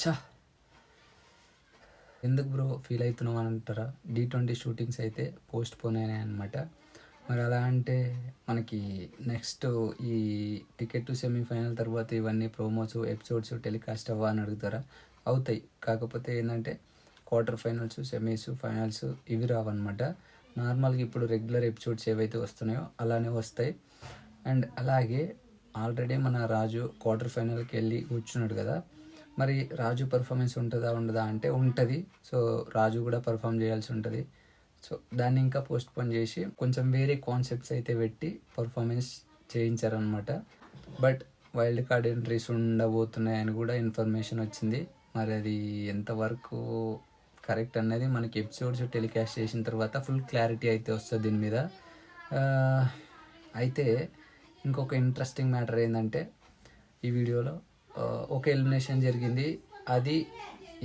చా ఎందుకు bro feel అవుతున్నావు అని అంటారా? D20 షూటింగ్స్ అయితే పోస్ట్ పోన్ అయినాయి అనమాట. మరి అలా అంటే మనకి నెక్స్ట్ ఈ టికెట్ టు సెమీఫైనల్ తర్వాత ఇవన్నీ ప్రోమోస్ ఎపిసోడ్స్ టెలికాస్ట్ అవ్వా అని అడుగుతారా? అవుతాయి. కాకపోతే ఏంటంటే క్వార్టర్ ఫైనల్స్ సెమీస్ ఫైనల్స్ ఇవి రావన్నమాట. నార్మల్గా ఇప్పుడు రెగ్యులర్ ఎపిసోడ్స్ ఏవైతే వస్తున్నాయో అలానే వస్తాయి. అండ్ అలాగే ఆల్రెడీ మన రాజు క్వార్టర్ ఫైనల్కి వెళ్ళి కూర్చున్నాడు కదా. మరి రాజు పర్ఫార్మెన్స్ ఉంటుందా ఉండదా అంటే ఉంటుంది. సో రాజు కూడా పర్ఫామ్ చేయాల్సి ఉంటుంది. సో దాన్ని ఇంకా పోస్ట్ పోన్ చేసి కొంచెం వేరే కాన్సెప్ట్స్ అయితే పెట్టి పర్ఫార్మెన్స్ చేయించారనమాట. బట్ వైల్డ్ కార్డ్ ఎంట్రీస్ ఉండబోతున్నాయని కూడా ఇన్ఫర్మేషన్ వచ్చింది. మరి అది ఎంతవరకు కరెక్ట్ అనేది మనకి ఎపిసోడ్స్ టెలికాస్ట్ చేసిన తర్వాత ఫుల్ క్లారిటీ అయితే వస్తుంది దీని మీద. అయితే ఇంకొక ఇంట్రెస్టింగ్ మ్యాటర్ ఏంటంటే ఈ వీడియోలో ఒక ఎలిమినేషన్ జరిగింది. అది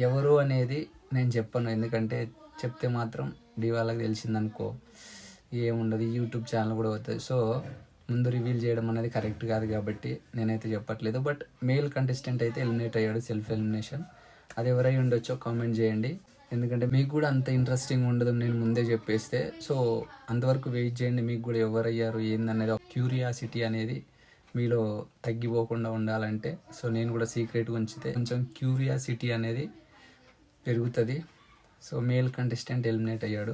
ఎవరు అనేది నేను చెప్పను, ఎందుకంటే చెప్తే మాత్రం వాళ్ళకి తెలిసిందనుకో ఏముండదు, యూట్యూబ్ ఛానల్ కూడా అవుతుంది. సో ముందు రివీల్ చేయడం అనేది కరెక్ట్ కాదు కాబట్టి నేనైతే చెప్పట్లేదు. బట్ మేల్ కంటెస్టెంట్ అయితే ఎలిమినేట్ అయ్యాడు, సెల్ఫ్ ఎలిమినేషన్. అది ఎవరై ఉండొచ్చో కామెంట్ చేయండి, ఎందుకంటే మీకు కూడా అంత ఇంట్రెస్టింగ్ ఉండదు నేను ముందే చెప్పేస్తే. సో అంతవరకు వెయిట్ చేయండి, మీకు కూడా ఎవరయ్యారు ఏందనేది క్యూరియాసిటీ అనేది మీలో తగ్గిపోకుండా ఉండాలంటే. సో నేను కూడా సీక్రెట్గా ఉంచితే కొంచెం క్యూరియాసిటీ అనేది పెరుగుతుంది. సో మేల్ కంటెస్టెంట్ ఎలిమినేట్ అయ్యాడు.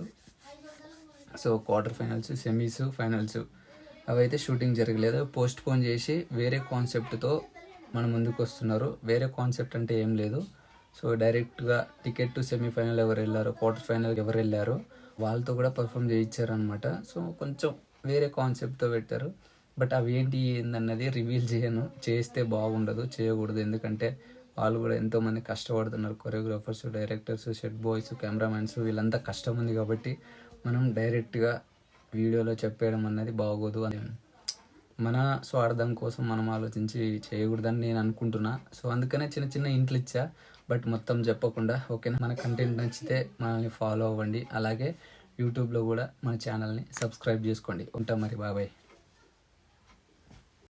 So quarter finals semis finals అవైతే షూటింగ్ జరగలేదు, పోస్ట్ పోన్ చేసి వేరే కాన్సెప్ట్తో మన ముందుకు వస్తున్నారు. వేరే కాన్సెప్ట్ అంటే ఏం లేదు. సో డైరెక్ట్గా టికెట్ టు సెమీఫైనల్ ఎవరు వెళ్ళారో క్వార్టర్ ఫైనల్ ఎవరు వెళ్ళారో వాళ్ళతో కూడా పర్ఫామ్ చేయించారనమాట. సో కొంచెం వేరే కాన్సెప్ట్తో పెట్టారు. బట్ అవి ఏందన్నది రివీల్ చేయను, చేస్తే బాగుండదు, చేయకూడదు. ఎందుకంటే వాళ్ళు కూడా ఎంతోమంది కష్టపడుతున్నారు, choreographers, directors, set boys, cameramens, వీళ్ళంతా కష్టం ఉంది కాబట్టి మనం డైరెక్ట్గా వీడియోలో చెప్పేయడం అన్నది బాగోదు. అని మన స్వార్థం కోసం మనం ఆలోచించి చేయకూడదని నేను అనుకుంటున్నా. సో అందుకనే చిన్న చిన్న ఇంట్లు ఇచ్చా, బట్ మొత్తం చెప్పకుండా. ఓకేనా? మన కంటెంట్ నచ్చితే మనల్ని ఫాలో అవ్వండి, అలాగే యూట్యూబ్లో కూడా మన ఛానల్ని సబ్స్క్రైబ్ చేసుకోండి. ఉంటాం మరి, బాబాయ్.